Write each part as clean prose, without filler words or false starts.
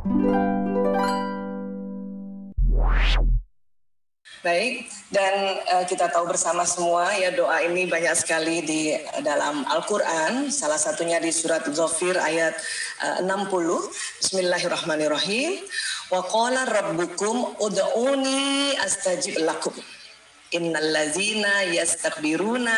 Baik, dan kita tahu bersama semua ya doa ini banyak sekali di dalam Al-Quran, salah satunya di surat Ghafir ayat 60. Bismillahirrahmanirrahim. Wa qala rabbukum ud'uni astajib lakum. Innallazina yastakbiruna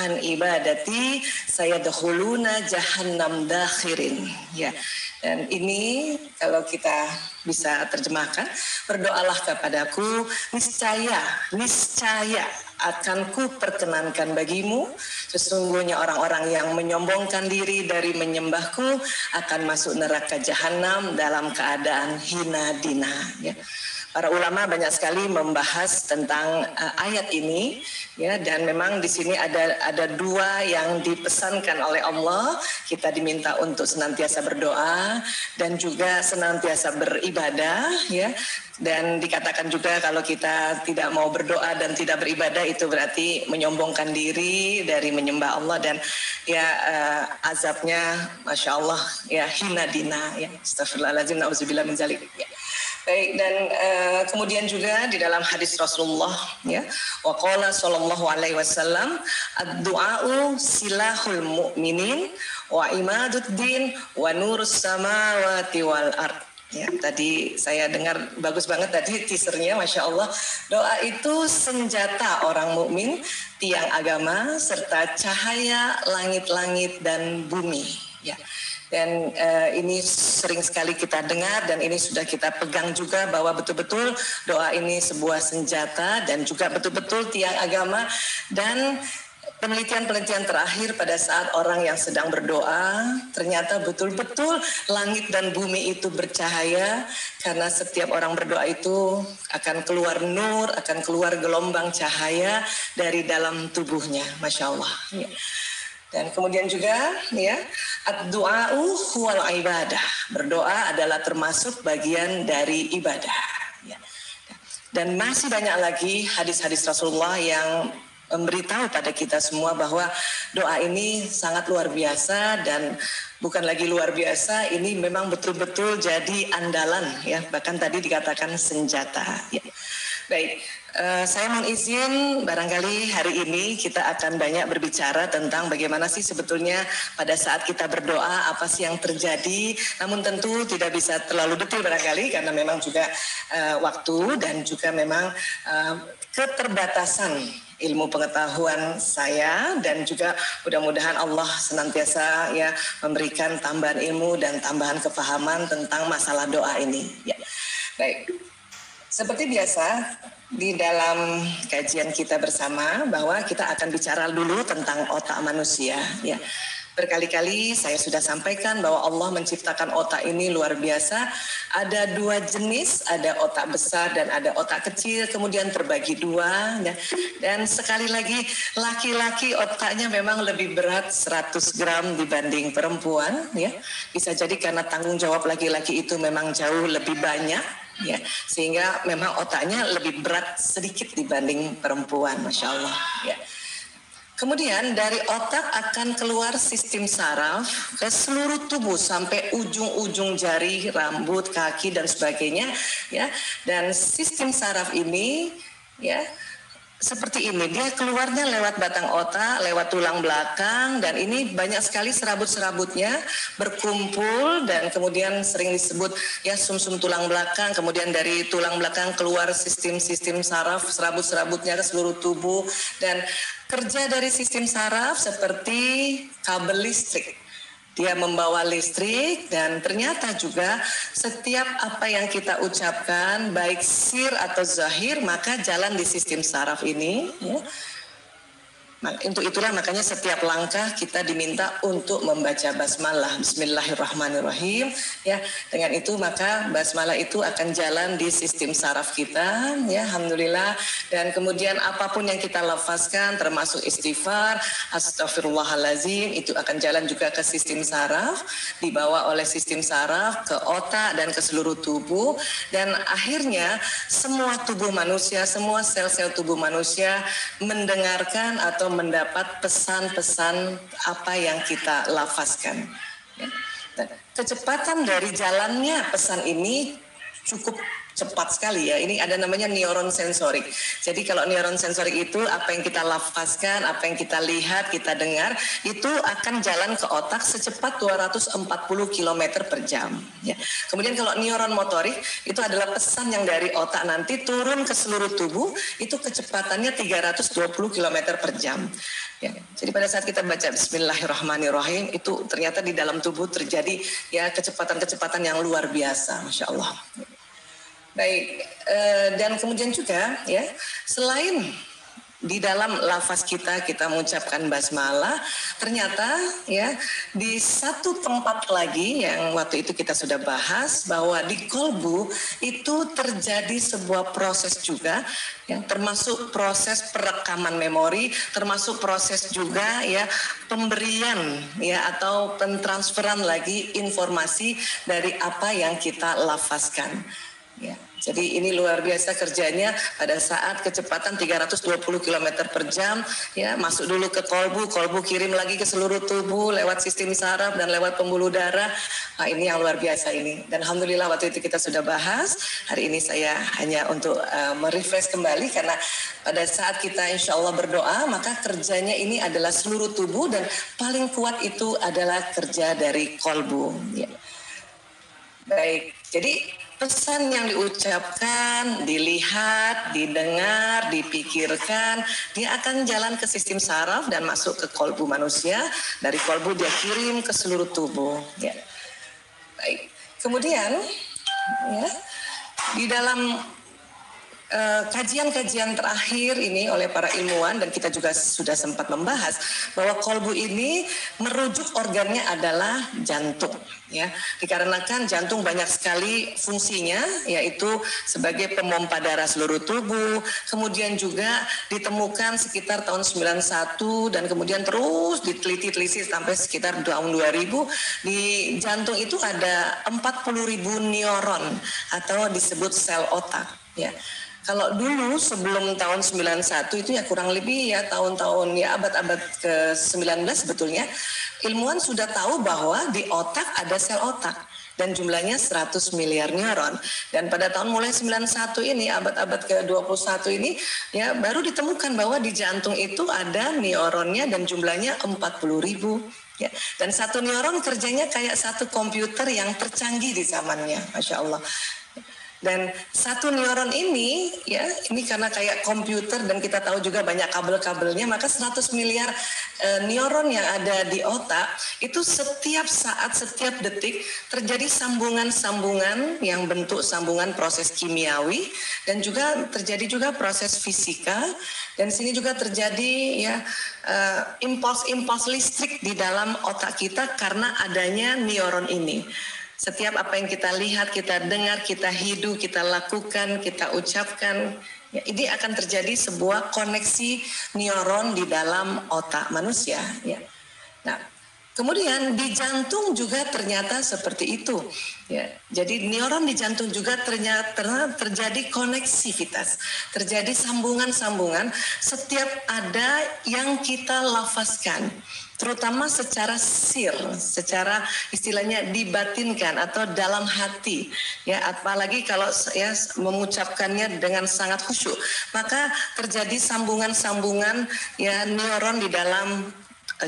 an ibadati sayadkhuluna jahannam dakhirin. Ya. Dan ini kalau kita bisa terjemahkan, berdoalah kepadaku, niscaya akan ku perkenankan bagimu. Sesungguhnya orang-orang yang menyombongkan diri dari menyembahku akan masuk neraka jahanam dalam keadaan hina dina. Ya. Para ulama banyak sekali membahas tentang ayat ini, ya, dan memang di sini ada dua yang dipesankan oleh Allah. Kita diminta untuk senantiasa berdoa dan juga senantiasa beribadah, ya. Dan dikatakan juga kalau kita tidak mau berdoa dan tidak beribadah itu berarti menyombongkan diri dari menyembah Allah, dan ya azabnya masya Allah ya hina dina, ya. Astagfirullahaladzim, na'udzubillah min dzalik, ya. Baik, dan kemudian juga di dalam hadis Rasulullah, ya, wa qala sallallahu alaihi wasallam, ad-du'a'u silahul mu'minin wa imaduddin wa nurus samawati wal ard. Ya, tadi saya dengar bagus banget tadi teasernya, masya Allah. Doa itu senjata orang mukmin, tiang agama serta cahaya langit-langit dan bumi. Ya. Dan ini sering sekali kita dengar dan ini sudah kita pegang juga bahwa betul-betul doa ini sebuah senjata dan juga betul-betul tiang agama. Dan penelitian-penelitian terakhir pada saat orang yang sedang berdoa, ternyata betul-betul langit dan bumi itu bercahaya karena setiap orang berdoa itu akan keluar nur, akan keluar gelombang cahaya dari dalam tubuhnya, masya Allah. Ya. Dan kemudian juga, ya, ad-du'a'u huwal ibadah. Berdoa adalah termasuk bagian dari ibadah. Ya. Dan masih banyak lagi hadis-hadis Rasulullah yang memberitahu pada kita semua bahwa doa ini sangat luar biasa, dan bukan lagi luar biasa, ini memang betul-betul jadi andalan, ya. Bahkan tadi dikatakan senjata. Ya. Baik, saya mohon izin, barangkali hari ini kita akan banyak berbicara tentang bagaimana sih sebetulnya pada saat kita berdoa, apa sih yang terjadi. Namun tentu tidak bisa terlalu detail barangkali karena memang juga waktu dan juga memang keterbatasan ilmu pengetahuan saya, dan juga mudah-mudahan Allah senantiasa ya memberikan tambahan ilmu dan tambahan kefahaman tentang masalah doa ini. Ya. Baik. Seperti biasa di dalam kajian kita bersama bahwa kita akan bicara dulu tentang otak manusia, ya. Berkali-kali saya sudah sampaikan bahwa Allah menciptakan otak ini luar biasa. Ada dua jenis, ada otak besar dan ada otak kecil, kemudian terbagi dua, ya. Dan sekali lagi laki-laki otaknya memang lebih berat 100 gram dibanding perempuan, ya. Bisa jadi karena tanggung jawab laki-laki itu memang jauh lebih banyak, ya, sehingga memang otaknya lebih berat sedikit dibanding perempuan, masya Allah, ya. Kemudian dari otak akan keluar sistem saraf ke seluruh tubuh sampai ujung-ujung jari, rambut, kaki dan sebagainya, ya. Dan sistem saraf ini, ya, seperti ini, dia keluarnya lewat batang otak, lewat tulang belakang, dan ini banyak sekali serabut-serabutnya berkumpul dan kemudian sering disebut ya sumsum tulang belakang. Kemudian dari tulang belakang keluar sistem-sistem saraf, serabut-serabutnya ke seluruh tubuh, dan kerja dari sistem saraf seperti kabel listrik. Dia membawa listrik, dan ternyata juga setiap apa yang kita ucapkan, baik sir atau zahir, maka jalan di sistem saraf ini, ya. Untuk itulah makanya setiap langkah kita diminta untuk membaca basmalah, bismillahirrahmanirrahim, ya. Dengan itu maka basmalah itu akan jalan di sistem saraf kita, ya, alhamdulillah. Dan kemudian apapun yang kita lafazkan termasuk istighfar, astagfirullahalazim, itu akan jalan juga ke sistem saraf, dibawa oleh sistem saraf ke otak dan ke seluruh tubuh, dan akhirnya semua tubuh manusia, semua sel-sel tubuh manusia mendengarkan atau mendapat pesan-pesan apa yang kita lafazkan. kecepatan dari jalannya pesan ini cukup cepat sekali ya. Ini ada namanya neuron sensorik. Jadi kalau neuron sensorik itu apa yang kita lafazkan, apa yang kita lihat, kita dengar, itu akan jalan ke otak secepat 240 km per jam. Ya. Kemudian kalau neuron motorik itu adalah pesan yang dari otak nanti turun ke seluruh tubuh, itu kecepatannya 320 km per jam. Ya. Jadi pada saat kita baca Bismillahirrahmanirrahim, itu ternyata di dalam tubuh terjadi ya kecepatan-kecepatan yang luar biasa, Masya Allah. Baik, dan kemudian juga ya selain di dalam lafaz kita mengucapkan basmalah, ternyata ya di satu tempat lagi yang waktu itu kita sudah bahas bahwa di kolbu itu terjadi sebuah proses juga ya, termasuk proses perekaman memori, termasuk proses juga ya pemberian ya atau pentransferan lagi informasi dari apa yang kita lafazkan ya. Jadi ini luar biasa kerjanya pada saat kecepatan 320 km per jam ya, masuk dulu ke kolbu kirim lagi ke seluruh tubuh lewat sistem saraf dan lewat pembuluh darah. Nah, ini yang luar biasa ini. Dan alhamdulillah waktu itu kita sudah bahas. Hari ini saya hanya untuk merefresh kembali karena pada saat kita insya Allah berdoa maka kerjanya ini adalah seluruh tubuh dan paling kuat itu adalah kerja dari kolbu. Ya. Baik, jadi pesan yang diucapkan, dilihat, didengar, dipikirkan, dia akan jalan ke sistem saraf dan masuk ke kolbu manusia. Dari kolbu dia kirim ke seluruh tubuh. Ya. Baik. Kemudian, ya, di dalam kajian-kajian terakhir ini oleh para ilmuwan dan kita juga sudah sempat membahas bahwa kolbu ini merujuk organnya adalah jantung ya, dikarenakan jantung banyak sekali fungsinya yaitu sebagai pemompa darah seluruh tubuh, kemudian juga ditemukan sekitar tahun 91 dan kemudian terus diteliti sampai sekitar tahun 2000 di jantung itu ada 40.000 neuron atau disebut sel otak ya. Kalau dulu sebelum tahun 91 itu ya kurang lebih ya tahun-tahun ya abad-abad ke-19 sebetulnya ilmuwan sudah tahu bahwa di otak ada sel otak dan jumlahnya 100 miliar neuron. Dan pada tahun mulai 91 ini abad-abad ke-21 ini ya baru ditemukan bahwa di jantung itu ada neuronnya dan jumlahnya 40.000 ya. Dan satu neuron kerjanya kayak satu komputer yang tercanggih di zamannya, Masya Allah. Dan satu neuron ini ya ini karena kayak komputer dan kita tahu juga banyak kabel-kabelnya, maka 100 miliar neuron yang ada di otak itu setiap saat, setiap detik terjadi sambungan-sambungan yang bentuk sambungan proses kimiawi dan juga terjadi juga proses fisika dan sini juga terjadi ya impuls-impuls listrik di dalam otak kita karena adanya neuron ini. Setiap apa yang kita lihat, kita dengar, kita hidup, kita lakukan, kita ucapkan, ya, ini akan terjadi sebuah koneksi neuron di dalam otak manusia. Ya. Nah, kemudian di jantung juga ternyata seperti itu. Ya. Jadi neuron di jantung juga ternyata terjadi koneksivitas, terjadi sambungan-sambungan setiap ada yang kita lafazkan. Terutama secara secara istilahnya dibatinkan atau dalam hati ya, apalagi kalau ya mengucapkannya dengan sangat khusyuk maka terjadi sambungan-sambungan ya neuron di dalam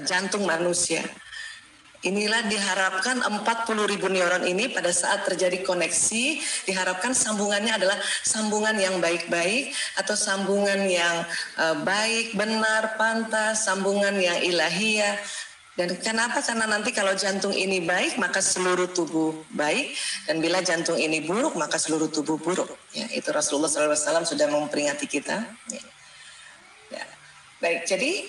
jantung manusia. Inilah diharapkan 40.000 neuron ini pada saat terjadi koneksi diharapkan sambungannya adalah sambungan yang baik-baik atau sambungan yang baik, benar, pantas, sambungan yang ilahiyah. Dan kenapa? Karena nanti kalau jantung ini baik maka seluruh tubuh baik dan bila jantung ini buruk maka seluruh tubuh buruk. Ya, itu Rasulullah SAW sudah memperingati kita. Ya. Ya. Baik, jadi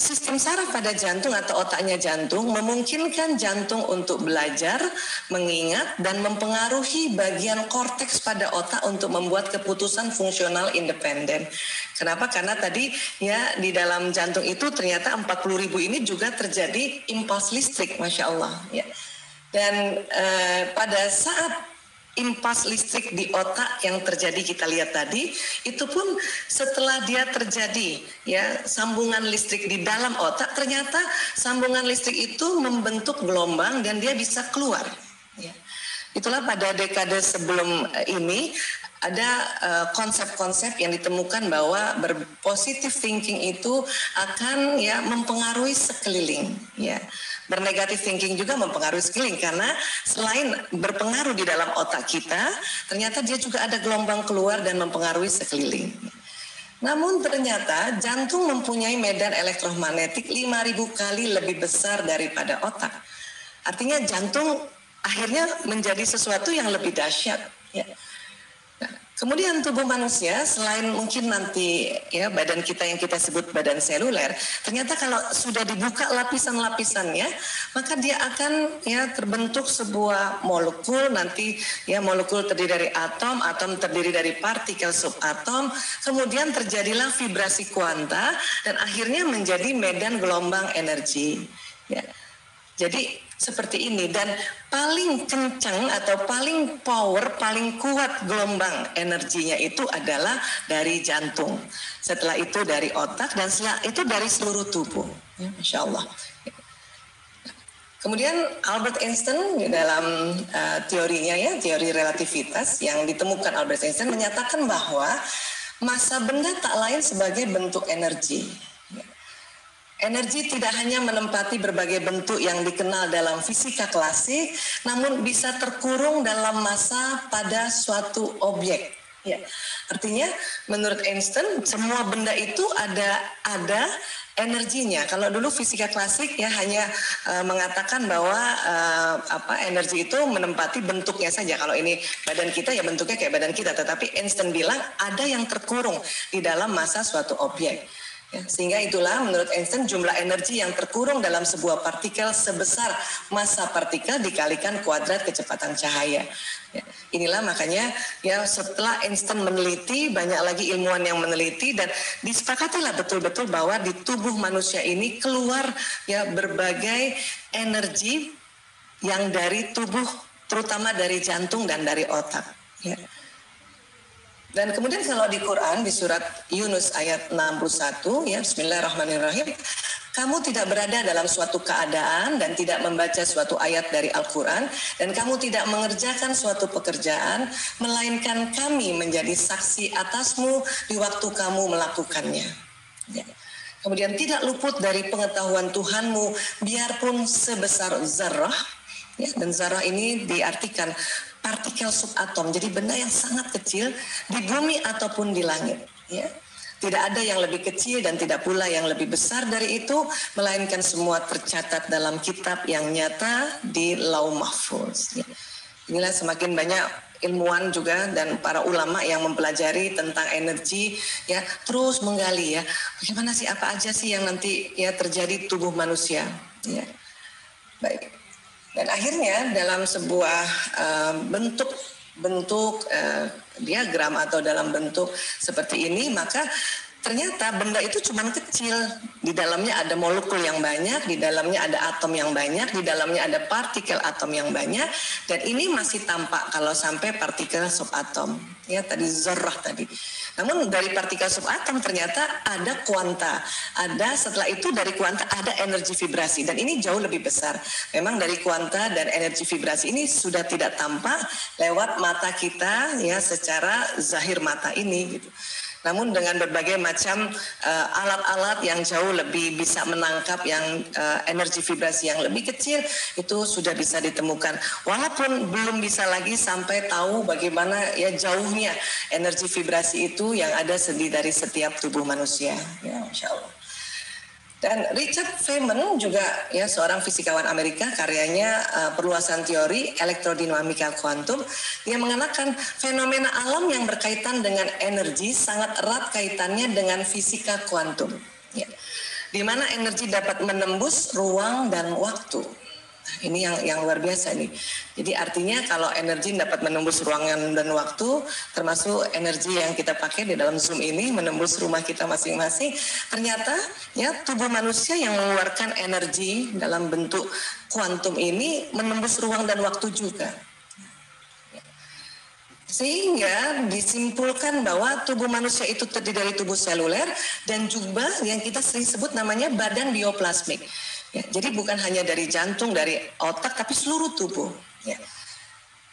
sistem saraf pada jantung atau otaknya jantung memungkinkan jantung untuk belajar, mengingat, dan mempengaruhi bagian korteks pada otak untuk membuat keputusan fungsional independen. Kenapa? Karena tadi ya di dalam jantung itu ternyata 40.000 ini juga terjadi impuls listrik, Masya Allah. Ya. Dan pada saat impuls listrik di otak yang terjadi kita lihat tadi itu pun setelah dia terjadi ya sambungan listrik di dalam otak ternyata sambungan listrik itu membentuk gelombang dan dia bisa keluar Ya. Itulah pada dekade sebelum ini ada konsep-konsep yang ditemukan bahwa berpositive thinking itu akan ya mempengaruhi sekeliling, ya. Bernegatif thinking juga mempengaruhi sekeliling karena selain berpengaruh di dalam otak kita, ternyata dia juga ada gelombang keluar dan mempengaruhi sekeliling. Namun ternyata jantung mempunyai medan elektromagnetik 5.000 kali lebih besar daripada otak. Artinya jantung akhirnya menjadi sesuatu yang lebih dahsyat, ya. Nah, kemudian tubuh manusia selain mungkin nanti ya badan kita yang kita sebut badan seluler, ternyata kalau sudah dibuka lapisan-lapisannya, maka dia akan ya terbentuk sebuah molekul, nanti ya molekul terdiri dari atom, atom terdiri dari partikel subatom, kemudian terjadilah vibrasi kuanta dan akhirnya menjadi medan gelombang energi, ya. Jadi seperti ini, dan paling kencang atau paling power, paling kuat gelombang energinya itu adalah dari jantung. Setelah itu dari otak, dan setelah itu dari seluruh tubuh. Ya, Masya Allah. Kemudian Albert Einstein dalam teorinya ya, teori relativitas yang ditemukan Albert Einstein menyatakan bahwa massa benda tak lain sebagai bentuk energi. Energi tidak hanya menempati berbagai bentuk yang dikenal dalam fisika klasik, namun bisa terkurung dalam massa pada suatu objek. Ya. Artinya, menurut Einstein, semua benda itu ada energinya. Kalau dulu fisika klasik ya hanya mengatakan bahwa energi itu menempati bentuknya saja. Kalau ini badan kita ya bentuknya kayak badan kita. Tetapi Einstein bilang ada yang terkurung di dalam massa suatu objek. Ya, sehingga itulah menurut Einstein jumlah energi yang terkurung dalam sebuah partikel sebesar massa partikel dikalikan kuadrat kecepatan cahaya. Ya, inilah makanya ya setelah Einstein meneliti, banyak lagi ilmuwan yang meneliti dan disepakatilah betul-betul bahwa di tubuh manusia ini keluar ya berbagai energi yang dari tubuh, terutama dari jantung dan dari otak. Ya. Dan kemudian kalau di Quran di surat Yunus ayat 61 ya Bismillahirrahmanirrahim, kamu tidak berada dalam suatu keadaan dan tidak membaca suatu ayat dari Al-Quran dan kamu tidak mengerjakan suatu pekerjaan melainkan kami menjadi saksi atasmu di waktu kamu melakukannya. Ya. Kemudian tidak luput dari pengetahuan Tuhanmu biarpun sebesar zarrah. Ya, dan zarah ini diartikan partikel subatom, jadi benda yang sangat kecil di bumi ataupun di langit. Ya. Tidak ada yang lebih kecil dan tidak pula yang lebih besar dari itu, melainkan semua tercatat dalam kitab yang nyata di Lauh Mahfuz. Ya. Inilah semakin banyak ilmuwan juga dan para ulama yang mempelajari tentang energi, ya terus menggali ya bagaimana sih, apa aja sih yang nanti ya terjadi tubuh manusia. Ya. Baik. Dan akhirnya dalam sebuah bentuk diagram atau dalam bentuk seperti ini, maka ternyata benda itu cuma kecil. Di dalamnya ada molekul yang banyak, di dalamnya ada atom yang banyak, di dalamnya ada partikel atom yang banyak, dan ini masih tampak kalau sampai partikel subatom. Ya tadi zarrah tadi. Namun dari partikel subatom ternyata ada kuanta, setelah itu dari kuanta ada energi vibrasi dan ini jauh lebih besar. Memang dari kuanta dan energi vibrasi ini sudah tidak tampak lewat mata kita ya secara zahir mata ini gitu. Namun dengan berbagai macam alat-alat yang jauh lebih bisa menangkap yang energi vibrasi yang lebih kecil itu sudah bisa ditemukan. Walaupun belum bisa lagi sampai tahu bagaimana ya jauhnya energi vibrasi itu yang ada dari setiap tubuh manusia. Ya, Masya Allah. Dan Richard Feynman juga ya seorang fisikawan Amerika, karyanya perluasan teori elektrodinamika kuantum, dia mengenakan fenomena alam yang berkaitan dengan energi sangat erat kaitannya dengan fisika kuantum. Ya. Di mana energi dapat menembus ruang dan waktu. Ini yang luar biasa nih. Jadi artinya kalau energi dapat menembus ruangan dan waktu, termasuk energi yang kita pakai di dalam Zoom ini menembus rumah kita masing-masing, ternyata ya tubuh manusia yang mengeluarkan energi dalam bentuk kuantum ini menembus ruang dan waktu juga. Sehingga disimpulkan bahwa tubuh manusia itu terdiri dari tubuh seluler dan juga yang kita sering sebut namanya badan bioplasmik. Ya, jadi bukan hanya dari jantung, dari otak, tapi seluruh tubuh. Ya.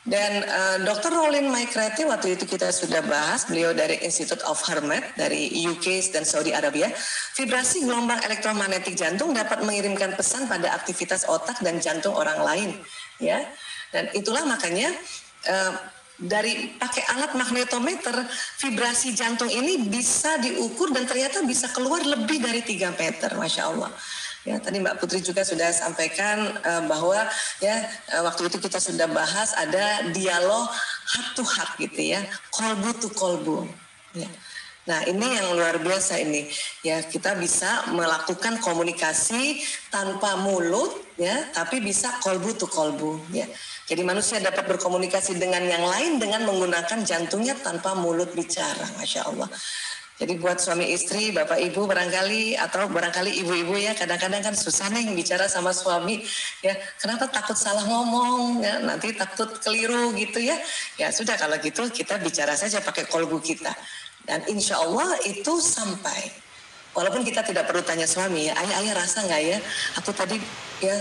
Dan Dr. Rollin McCarthy waktu itu kita sudah bahas, beliau dari Institute of Hermet dari UK dan Saudi Arabia. Vibrasi gelombang elektromagnetik jantung dapat mengirimkan pesan pada aktivitas otak dan jantung orang lain. Ya, dan itulah makanya dari pakai alat magnetometer, vibrasi jantung ini bisa diukur dan ternyata bisa keluar lebih dari 3 meter, Masya Allah. Ya, tadi Mbak Putri juga sudah sampaikan bahwa ya waktu itu kita sudah bahas ada dialog heart to heart gitu ya, kolbu to kolbu. Ya. Nah ini yang luar biasa ini ya, kita bisa melakukan komunikasi tanpa mulut ya, tapi bisa kolbu to kolbu ya. Jadi manusia dapat berkomunikasi dengan yang lain dengan menggunakan jantungnya tanpa mulut bicara, Masya Allah. Jadi buat suami istri, bapak ibu barangkali, atau barangkali ibu-ibu ya, kadang-kadang kan susah nih bicara sama suami ya, kenapa takut salah ngomong ya, nanti takut keliru gitu ya. Ya sudah, kalau gitu kita bicara saja pakai kolbu kita, dan insya Allah itu sampai. Walaupun kita tidak perlu tanya suami ya, ayah rasa nggak ya, aku tadi ya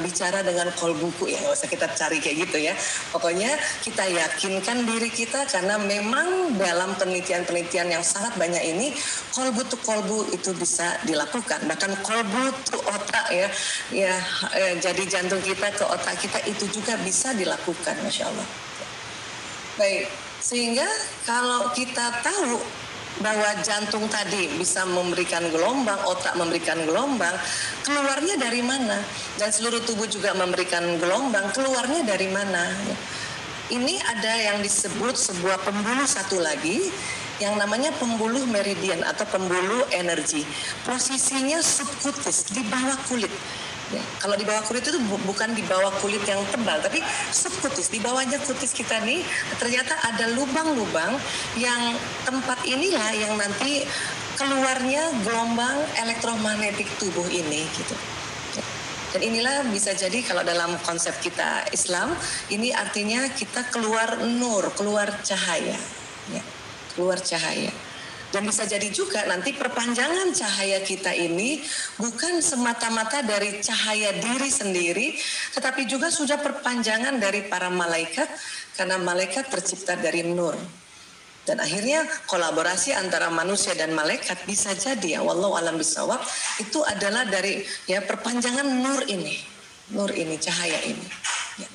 bicara dengan kolbuku ya, nggak usah kita cari kayak gitu ya. Pokoknya kita yakinkan diri kita, karena memang dalam penelitian-penelitian yang sangat banyak ini, kolbu to kolbu itu bisa dilakukan. Bahkan kolbu to otak ya, jadi jantung kita ke otak kita itu juga bisa dilakukan, Masya Allah. Baik, sehingga kalau kita tahu bahwa jantung tadi bisa memberikan gelombang, otak memberikan gelombang, keluarnya dari mana? Dan seluruh tubuh juga memberikan gelombang, keluarnya dari mana? Ini ada yang disebut sebuah pembuluh satu lagi, yang namanya pembuluh meridian atau pembuluh energi. Posisinya subkutis, di bawah kulit. Ya, kalau di bawah kulit itu bukan di bawah kulit yang tebal, tapi subkutis, di bawahnya kutis kita nih ternyata ada lubang-lubang yang tempat inilah yang nanti keluarnya gelombang elektromagnetik tubuh ini gitu. Dan inilah bisa jadi kalau dalam konsep kita Islam, ini artinya kita keluar nur, keluar cahaya, ya, keluar cahaya. Dan bisa jadi juga nanti perpanjangan cahaya kita ini bukan semata-mata dari cahaya diri sendiri, tetapi juga sudah perpanjangan dari para malaikat, karena malaikat tercipta dari nur. Dan akhirnya kolaborasi antara manusia dan malaikat bisa jadi ya, wallahu alam bisawab, itu adalah dari ya perpanjangan nur ini, cahaya ini. Ya.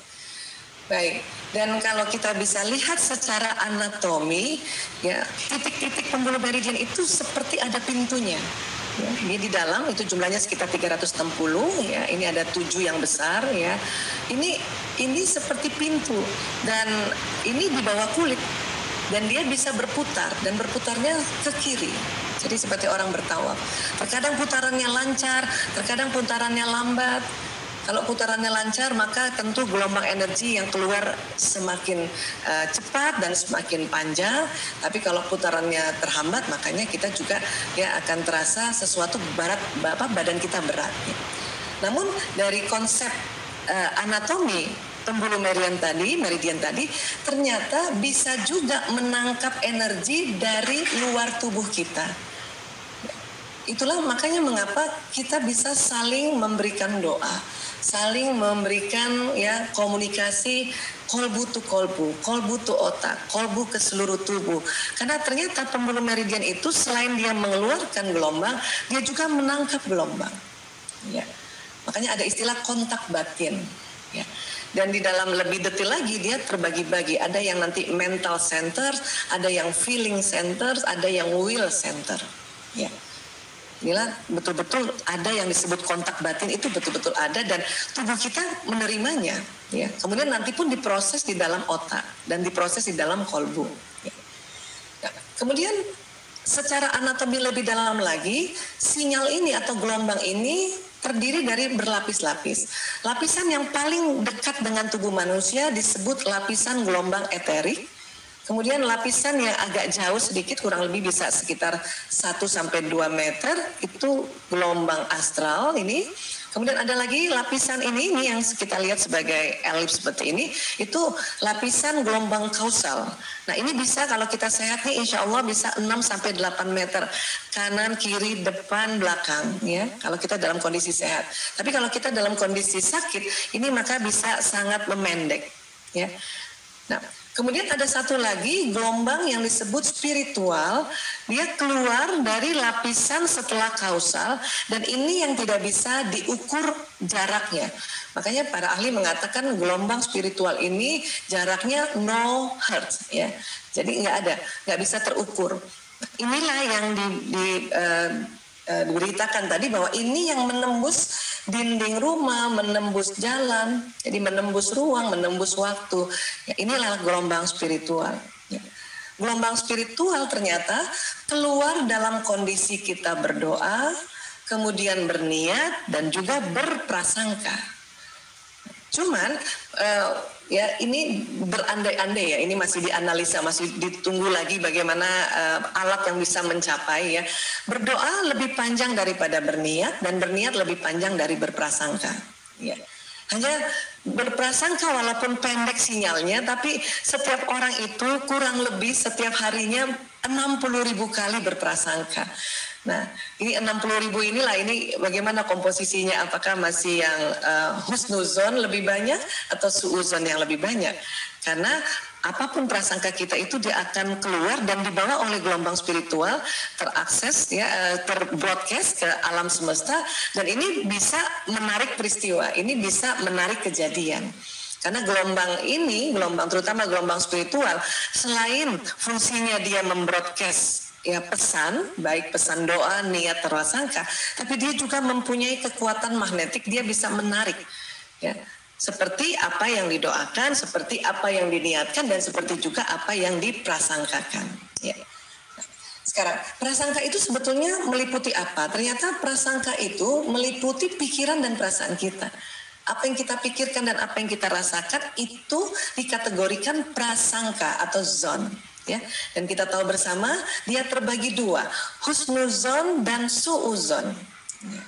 Baik, dan kalau kita bisa lihat secara anatomi, ya titik-titik pembuluh meridian itu seperti ada pintunya. Ya, ini di dalam itu jumlahnya sekitar 360 ya. Ini ada 7 yang besar ya. Ini seperti pintu, dan ini di bawah kulit, dan dia bisa berputar, dan berputarnya ke kiri. Jadi seperti orang bertawaf. Terkadang putarannya lancar, terkadang putarannya lambat. Kalau putarannya lancar, maka tentu gelombang energi yang keluar semakin cepat dan semakin panjang. Tapi kalau putarannya terhambat, makanya kita juga ya akan terasa sesuatu badan kita berat. Ya. Namun dari konsep anatomi pembuluh meridian tadi ternyata bisa juga menangkap energi dari luar tubuh kita. Itulah makanya mengapa kita bisa saling memberikan doa, saling memberikan ya komunikasi kolbu to kolbu, kolbu to otak, kolbu ke seluruh tubuh. Karena ternyata pembuluh meridian itu selain dia mengeluarkan gelombang, dia juga menangkap gelombang. Ya. Makanya ada istilah kontak batin. Ya. Dan di dalam lebih detail lagi dia terbagi-bagi. Ada yang nanti mental center, ada yang feeling center, ada yang will center. Ya. Inilah betul-betul ada yang disebut kontak batin, itu betul-betul ada dan tubuh kita menerimanya. Ya. Kemudian nanti pun diproses di dalam otak dan diproses di dalam kolbu. Ya. Nah, kemudian secara anatomi lebih dalam lagi, sinyal ini atau gelombang ini terdiri dari berlapis-lapis. Lapisan yang paling dekat dengan tubuh manusia disebut lapisan gelombang eterik. Kemudian lapisan yang agak jauh sedikit, kurang lebih bisa sekitar 1-2 meter, itu gelombang astral ini. Kemudian ada lagi lapisan ini yang kita lihat sebagai elips seperti ini, itu lapisan gelombang kausal. Nah ini bisa kalau kita sehat nih insya Allah bisa 6-8 meter kanan, kiri, depan, belakang ya. Kalau kita dalam kondisi sehat. Tapi kalau kita dalam kondisi sakit, ini maka bisa sangat memendek ya. Nah, kemudian ada satu lagi gelombang yang disebut spiritual, dia keluar dari lapisan setelah kausal dan ini yang tidak bisa diukur jaraknya. Makanya para ahli mengatakan gelombang spiritual ini jaraknya no hertz ya. Jadi nggak bisa terukur. Inilah yang diberitakan tadi bahwa ini yang menembus dinding rumah, menembus jalan, jadi menembus ruang, menembus waktu. Ya, inilah gelombang spiritual. Ya. Gelombang spiritual ternyata keluar dalam kondisi kita berdoa, kemudian berniat dan juga berprasangka. Cuman ya ini berandai-andai ya, ini masih dianalisa, masih ditunggu lagi bagaimana alat yang bisa mencapai ya. Berdoa lebih panjang daripada berniat dan berniat lebih panjang dari berprasangka. Ya. Hanya berprasangka walaupun pendek sinyalnya, tapi setiap orang itu kurang lebih setiap harinya 60.000 kali berprasangka. Nah, ini 60.000 inilah ini bagaimana komposisinya, apakah masih yang husnuzon lebih banyak atau suuzon yang lebih banyak? Karena apapun prasangka kita itu dia akan keluar dan dibawa oleh gelombang spiritual, terakses ya, terbroadcast ke alam semesta dan ini bisa menarik peristiwa, ini bisa menarik kejadian. Karena gelombang ini, terutama gelombang spiritual, selain fungsinya dia membroadcast ya pesan, baik pesan doa, niat, prasangka, tapi dia juga mempunyai kekuatan magnetik, dia bisa menarik ya. Seperti apa yang didoakan, seperti apa yang diniatkan, dan seperti juga apa yang diprasangkakan ya. Sekarang, prasangka itu sebetulnya meliputi apa? Ternyata prasangka itu meliputi pikiran dan perasaan kita. Apa yang kita pikirkan dan apa yang kita rasakan itu dikategorikan prasangka atau zon. Ya, dan kita tahu bersama dia terbagi dua, husnuzon dan suuzon. Ya.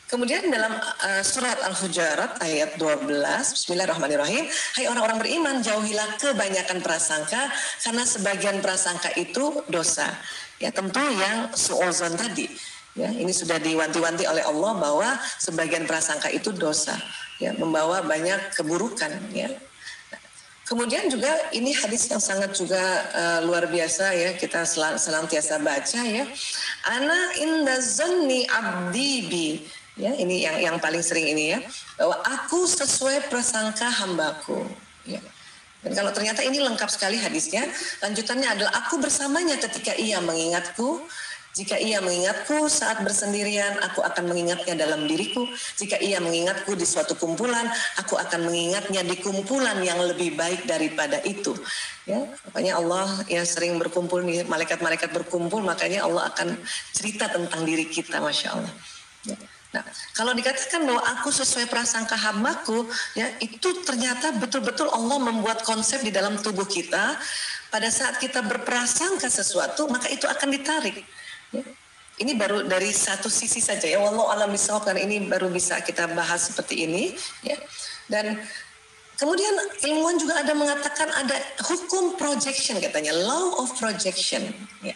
Kemudian dalam surat Al-Hujurat ayat 12, Bismillahirrahmanirrahim, hai orang-orang beriman, jauhilah kebanyakan prasangka karena sebagian prasangka itu dosa. Ya, tentu yang suuzon tadi. Ya, ini sudah diwanti-wanti oleh Allah bahwa sebagian prasangka itu dosa, ya, membawa banyak keburukan. Ya. Kemudian juga ini hadis yang sangat juga luar biasa ya, kita senantiasa baca ya. Ana inda zanni abdi bi. Ya, ini yang paling sering ini ya, bahwa aku sesuai prasangka hambaku. Ya. Dan kalau ternyata ini lengkap sekali hadisnya, lanjutannya adalah aku bersamanya ketika ia mengingatku. Jika ia mengingatku saat bersendirian, aku akan mengingatnya dalam diriku. Jika ia mengingatku di suatu kumpulan, aku akan mengingatnya di kumpulan yang lebih baik daripada itu. Ya, makanya Allah ya sering berkumpul nih, malaikat-malaikat berkumpul, makanya Allah akan cerita tentang diri kita, Masya Allah. Ya. Nah, kalau dikatakan bahwa aku sesuai prasangka hambaku, ya itu ternyata betul-betul Allah membuat konsep di dalam tubuh kita. Pada saat kita berprasangka sesuatu, maka itu akan ditarik. Ya. Ini baru dari satu sisi saja ya, wallahu a'lam bishawab, karena ini baru bisa kita bahas seperti ini ya. Dan kemudian ilmuwan juga ada mengatakan ada hukum projection katanya, law of projection ya.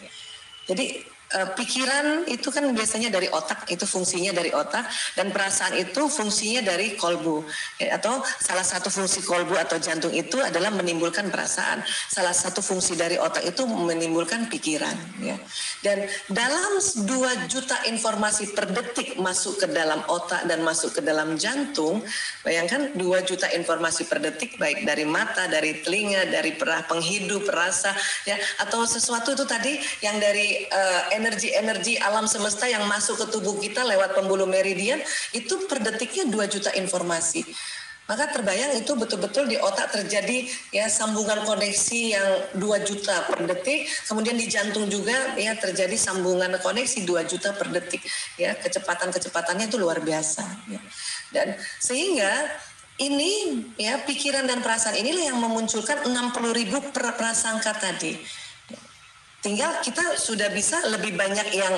Jadi pikiran itu kan biasanya dari otak, itu fungsinya dari otak, dan perasaan itu fungsinya dari kolbu ya, atau salah satu fungsi kolbu atau jantung itu adalah menimbulkan perasaan, salah satu fungsi dari otak itu menimbulkan pikiran ya. Dan dalam 2 juta informasi per detik masuk ke dalam otak dan masuk ke dalam jantung, bayangkan 2 juta informasi per detik, baik dari mata, dari telinga, dari penghidup, rasa ya, atau sesuatu itu tadi yang dari energi alam semesta yang masuk ke tubuh kita lewat pembuluh meridian, itu per detiknya 2 juta informasi. Maka terbayang itu betul-betul di otak terjadi ya sambungan koneksi yang 2 juta per detik, kemudian di jantung juga ya terjadi sambungan koneksi 2 juta per detik. Ya, kecepatan-kecepatannya itu luar biasa ya. Dan sehingga ini ya pikiran dan perasaan inilah yang memunculkan 60.000 prasangka tadi. Tinggal kita sudah bisa lebih banyak yang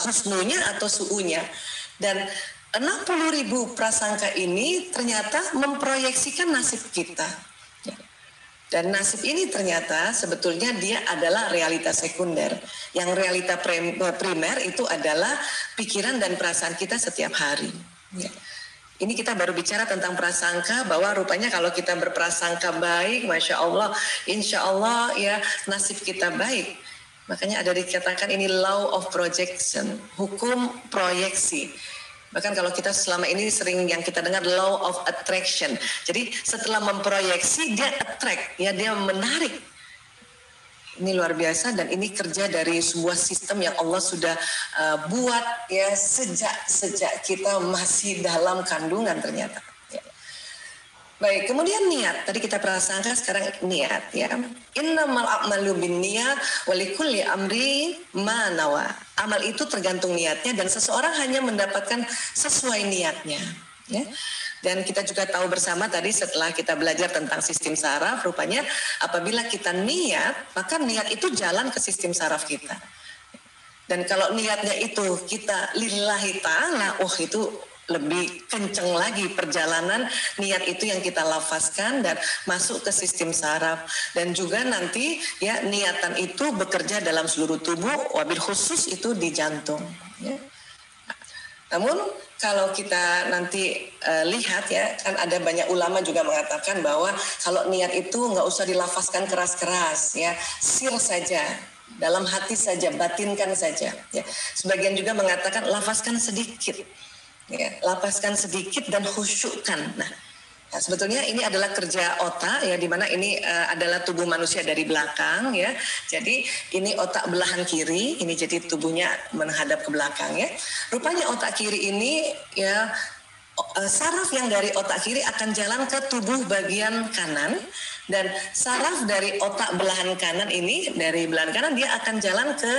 husnunya atau suunya. Dan 60.000 prasangka ini ternyata memproyeksikan nasib kita. Dan nasib ini ternyata sebetulnya dia adalah realitas sekunder. Yang realitas primer itu adalah pikiran dan perasaan kita setiap hari. Ini kita baru bicara tentang prasangka, bahwa rupanya kalau kita berprasangka baik, Masya Allah, Insya Allah ya nasib kita baik. Makanya ada dikatakan ini law of projection, hukum proyeksi. Bahkan kalau kita selama ini sering yang kita dengar law of attraction. Jadi setelah memproyeksi dia attract, ya dia menarik. Ini luar biasa dan ini kerja dari sebuah sistem yang Allah sudah buat ya sejak kita masih dalam kandungan ternyata. Ya. Baik, kemudian niat. Tadi kita prasangka, sekarang niat ya. Innamal a'malu binniyat wa likulli amri ma nawa. Amal itu tergantung niatnya dan seseorang hanya mendapatkan sesuai niatnya ya. Dan kita juga tahu bersama tadi setelah kita belajar tentang sistem saraf, rupanya apabila kita niat, maka niat itu jalan ke sistem saraf kita. Dan kalau niatnya itu kita lillahi ta'ala, itu lebih kenceng lagi perjalanan niat itu yang kita lafazkan dan masuk ke sistem saraf. Dan juga nanti ya niatan itu bekerja dalam seluruh tubuh, wabil khusus itu di jantung ya. Namun kalau kita nanti lihat ya, kan ada banyak ulama juga mengatakan bahwa kalau niat itu nggak usah dilafazkan keras-keras ya, sir saja, dalam hati saja, batinkan saja ya. Sebagian juga mengatakan lafazkan sedikit ya, lapaskan sedikit dan khusyukkan. Nah, sebetulnya ini adalah kerja otak ya, di mana ini adalah tubuh manusia dari belakang ya. Jadi ini otak belahan kiri, ini jadi tubuhnya menghadap ke belakang ya. Rupanya otak kiri ini ya, saraf yang dari otak kiri akan jalan ke tubuh bagian kanan, dan saraf dari otak belahan kanan ini, dari belahan kanan dia akan jalan ke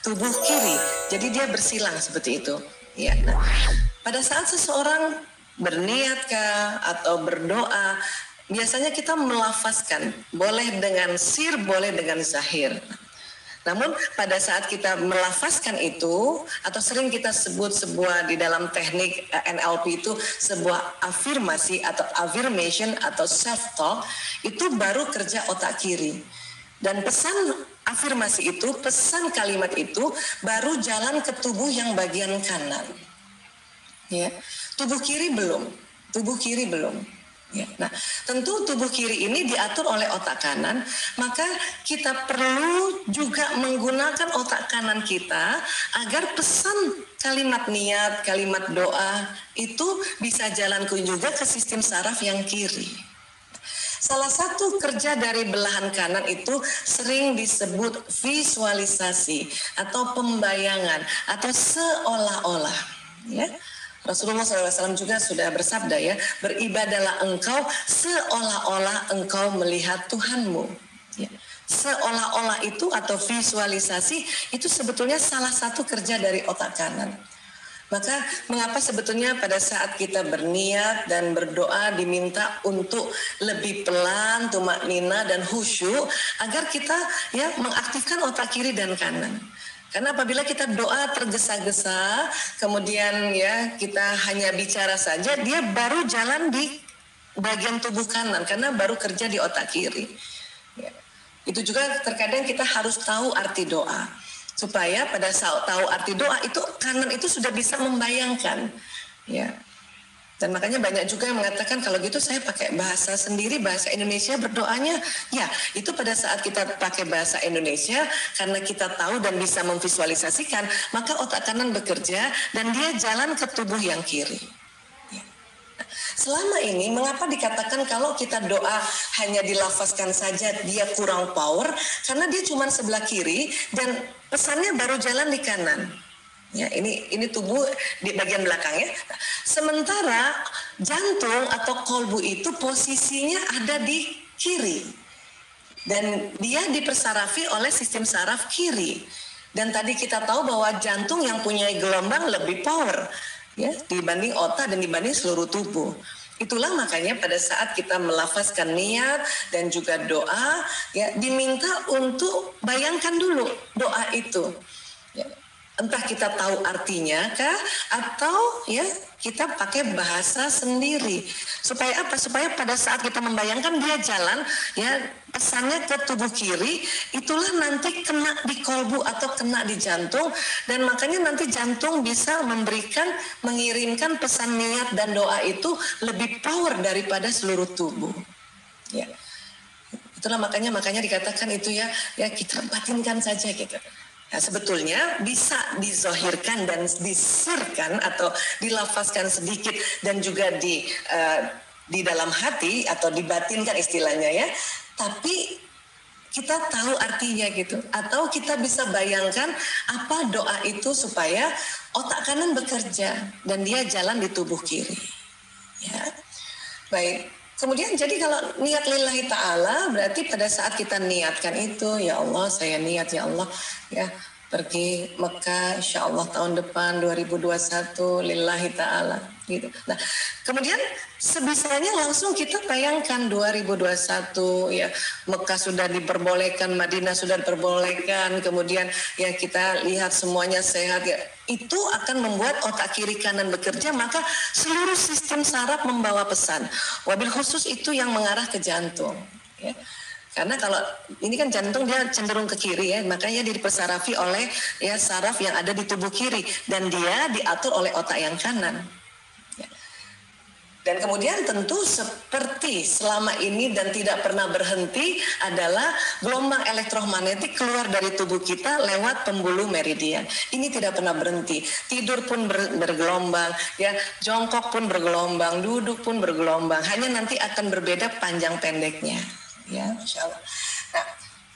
tubuh kiri. Jadi dia bersilang seperti itu ya. Nah, pada saat seseorang berniatkah atau berdoa, biasanya kita melafazkan, boleh dengan sir, boleh dengan zahir. Namun pada saat kita melafazkan itu, atau sering kita sebut sebuah di dalam teknik NLP itu sebuah afirmasi atau affirmation atau self talk, itu baru kerja otak kiri. Dan pesan afirmasi itu, pesan kalimat itu baru jalan ke tubuh yang bagian kanan. Ya, tubuh kiri belum. Ya, nah, tentu tubuh kiri ini diatur oleh otak kanan, maka kita perlu juga menggunakan otak kanan kita agar pesan kalimat niat, kalimat doa itu bisa jalan juga ke sistem saraf yang kiri. Salah satu kerja dari belahan kanan itu sering disebut visualisasi atau pembayangan atau seolah-olah ya. Rasulullah SAW juga sudah bersabda ya, beribadalah engkau seolah-olah engkau melihat Tuhanmu ya. Seolah-olah itu atau visualisasi itu sebetulnya salah satu kerja dari otak kanan. Maka mengapa sebetulnya pada saat kita berniat dan berdoa diminta untuk lebih pelan, tumaknina dan khusyuk agar kita ya mengaktifkan otak kiri dan kanan. Karena apabila kita doa tergesa-gesa, kemudian ya kita hanya bicara saja, dia baru jalan di bagian tubuh kanan karena baru kerja di otak kiri. Ya. Itu juga terkadang kita harus tahu arti doa, supaya pada saat tahu arti doa itu kanan itu sudah bisa membayangkan. Ya. Dan makanya banyak juga yang mengatakan kalau gitu saya pakai bahasa sendiri, bahasa Indonesia berdoanya. Ya, itu pada saat kita pakai bahasa Indonesia, karena kita tahu dan bisa memvisualisasikan, maka otak kanan bekerja dan dia jalan ke tubuh yang kiri. Ya. Selama ini mengapa dikatakan kalau kita doa hanya dilafazkan saja dia kurang power, karena dia cuma sebelah kiri dan pesannya baru jalan di kanan. Ya, ini tubuh di bagian belakang ya. Sementara jantung atau kolbu itu posisinya ada di kiri. Dan dia dipersarafi oleh sistem saraf kiri. Dan tadi kita tahu bahwa jantung yang punya gelombang lebih power ya dibanding otak dan dibanding seluruh tubuh. Itulah makanya pada saat kita melafazkan niat dan juga doa ya diminta untuk bayangkan dulu doa itu. Ya. Entah kita tahu artinya kah, atau ya kita pakai bahasa sendiri. Supaya apa? Supaya pada saat kita membayangkan dia jalan, ya pesannya ke tubuh kiri, itulah nanti kena di kolbu atau kena di jantung, dan makanya nanti jantung bisa mengirimkan pesan niat dan doa itu lebih power daripada seluruh tubuh. Ya, itulah makanya dikatakan itu ya kita batinkan saja gitu. Nah, sebetulnya bisa dizohirkan dan disirkan atau dilafazkan sedikit dan juga di dalam hati atau dibatinkan istilahnya ya. Tapi kita tahu artinya gitu. Atau kita bisa bayangkan apa doa itu supaya otak kanan bekerja dan dia jalan di tubuh kiri. Ya, baik. Kemudian jadi kalau niat lillahi ta'ala berarti pada saat kita niatkan itu, ya Allah saya niat ya Allah ya pergi Mekah insya Allah tahun depan 2021 lillahi ta'ala gitu. Nah kemudian sebisanya langsung kita bayangkan 2021 ya Mekah sudah diperbolehkan, Madinah sudah diperbolehkan, kemudian ya kita lihat semuanya sehat ya, itu akan membuat otak kiri kanan bekerja, maka seluruh sistem saraf membawa pesan. Wabil khusus itu yang mengarah ke jantung ya. Karena kalau ini kan jantung dia cenderung ke kiri ya, makanya dia dipersarafi oleh ya saraf yang ada di tubuh kiri dan dia diatur oleh otak yang kanan. Ya. Dan kemudian tentu seperti selama ini dan tidak pernah berhenti adalah gelombang elektromagnetik keluar dari tubuh kita lewat pembuluh meridian. Ini tidak pernah berhenti. Tidur pun bergelombang, ya, jongkok pun bergelombang, duduk pun bergelombang. Hanya nanti akan berbeda panjang pendeknya. Ya, Masya Allah. Nah,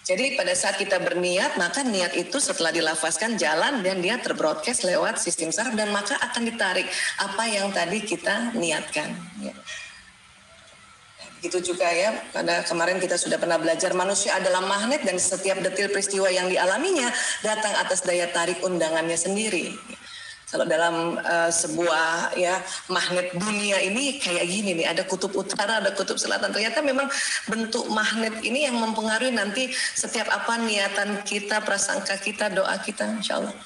jadi pada saat kita berniat, maka niat itu setelah dilafazkan jalan dan dia terbroadcast lewat sistem saraf dan maka akan ditarik apa yang tadi kita niatkan. Ya. Itu juga ya, pada kemarin kita sudah pernah belajar manusia adalah magnet dan setiap detil peristiwa yang dialaminya datang atas daya tarik undangannya sendiri. Kalau dalam sebuah ya magnet dunia ini kayak gini nih, ada kutub utara, ada kutub selatan. Ternyata memang bentuk magnet ini yang mempengaruhi nanti setiap apa niatan kita, prasangka kita, doa kita, insya Allah.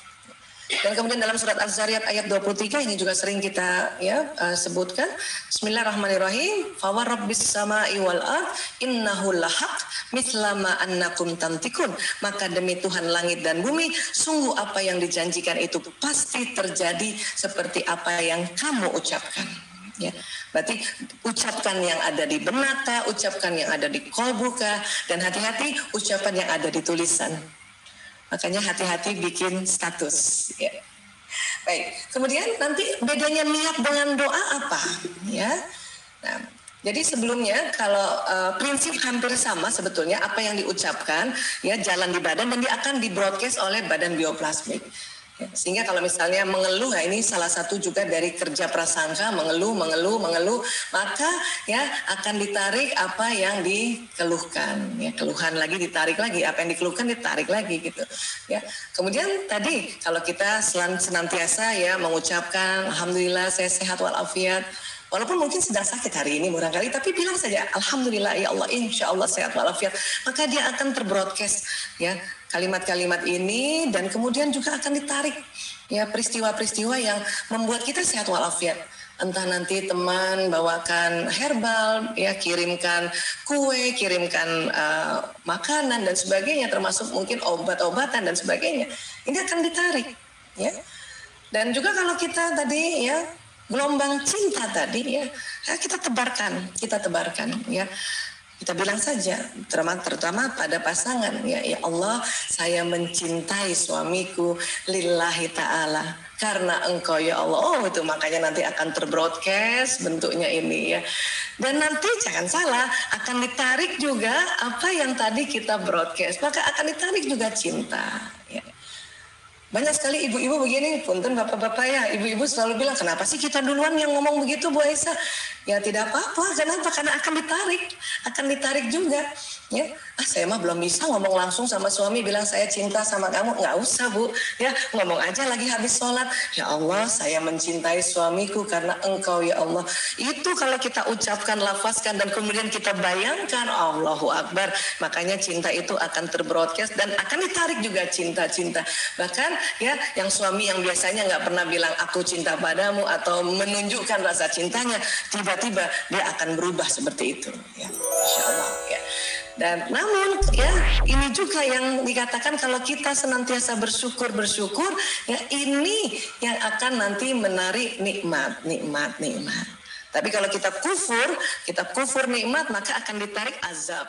Dan kemudian dalam surat Az-Zariyat ayat 23 ini juga sering kita ya sebutkan. Bismillahirrahmanirrahim. Fa wa rabbis samai wal ard innahu lahaq mithla ma annakum tantikun. Maka demi Tuhan langit dan bumi, sungguh apa yang dijanjikan itu pasti terjadi seperti apa yang kamu ucapkan. Ya, berarti ucapkan yang ada di benaka, ucapkan yang ada di kolbuka, dan hati-hati ucapan yang ada di tulisan. Makanya hati-hati bikin status. Ya. Baik, kemudian nanti bedanya niat dengan doa apa? Ya, nah, jadi sebelumnya kalau prinsip hampir sama sebetulnya apa yang diucapkan ya jalan di badan dan dia akan di-broadcast oleh badan bioplasmik. Ya, sehingga kalau misalnya mengeluh, nah ini salah satu juga dari kerja prasangka, mengeluh, maka ya akan ditarik apa yang dikeluhkan, ya keluhan lagi ditarik lagi, apa yang dikeluhkan ditarik lagi gitu, ya. Kemudian tadi kalau kita senantiasa ya mengucapkan Alhamdulillah saya sehat walafiat, walaupun mungkin sedang sakit hari ini barangkali, tapi bilang saja Alhamdulillah ya Allah insya Allah sehat walafiat, maka dia akan terbroadcast ya kalimat-kalimat ini dan kemudian juga akan ditarik ya peristiwa-peristiwa yang membuat kita sehat walafiat. Entah nanti teman bawakan herbal, ya kirimkan kue, kirimkan makanan dan sebagainya, termasuk mungkin obat-obatan dan sebagainya. Ini akan ditarik, ya. Dan juga kalau kita tadi ya gelombang cinta tadi ya kita tebarkan, ya. Kita bilang saja, terutama pada pasangan, ya Allah saya mencintai suamiku lillahi ta'ala karena engkau ya Allah. Oh itu makanya nanti akan terbroadcast bentuknya ini ya. Dan nanti jangan salah akan ditarik juga apa yang tadi kita broadcast, maka akan ditarik juga cinta ya. Banyak sekali ibu-ibu begini, punten bapak-bapak ya, ibu-ibu selalu bilang, kenapa sih kita duluan yang ngomong begitu Bu Aisyah? Ya tidak apa-apa, kenapa? Karena akan ditarik juga. Ya, saya mah belum bisa ngomong langsung sama suami bilang saya cinta sama kamu. Nggak usah Bu, ya ngomong aja lagi habis sholat. Ya Allah, saya mencintai suamiku karena Engkau ya Allah. Itu kalau kita ucapkan, lafazkan dan kemudian kita bayangkan, Allahu Akbar. Makanya cinta itu akan terbroadcast dan akan ditarik juga cinta-cinta. Bahkan ya yang suami yang biasanya nggak pernah bilang aku cinta padamu atau menunjukkan rasa cintanya, tiba-tiba dia akan berubah seperti itu. Ya, Insya Allah ya. Dan namun ya ini juga yang dikatakan kalau kita senantiasa bersyukur ya ini yang akan nanti menarik nikmat. Tapi kalau kita kufur nikmat maka akan ditarik azab.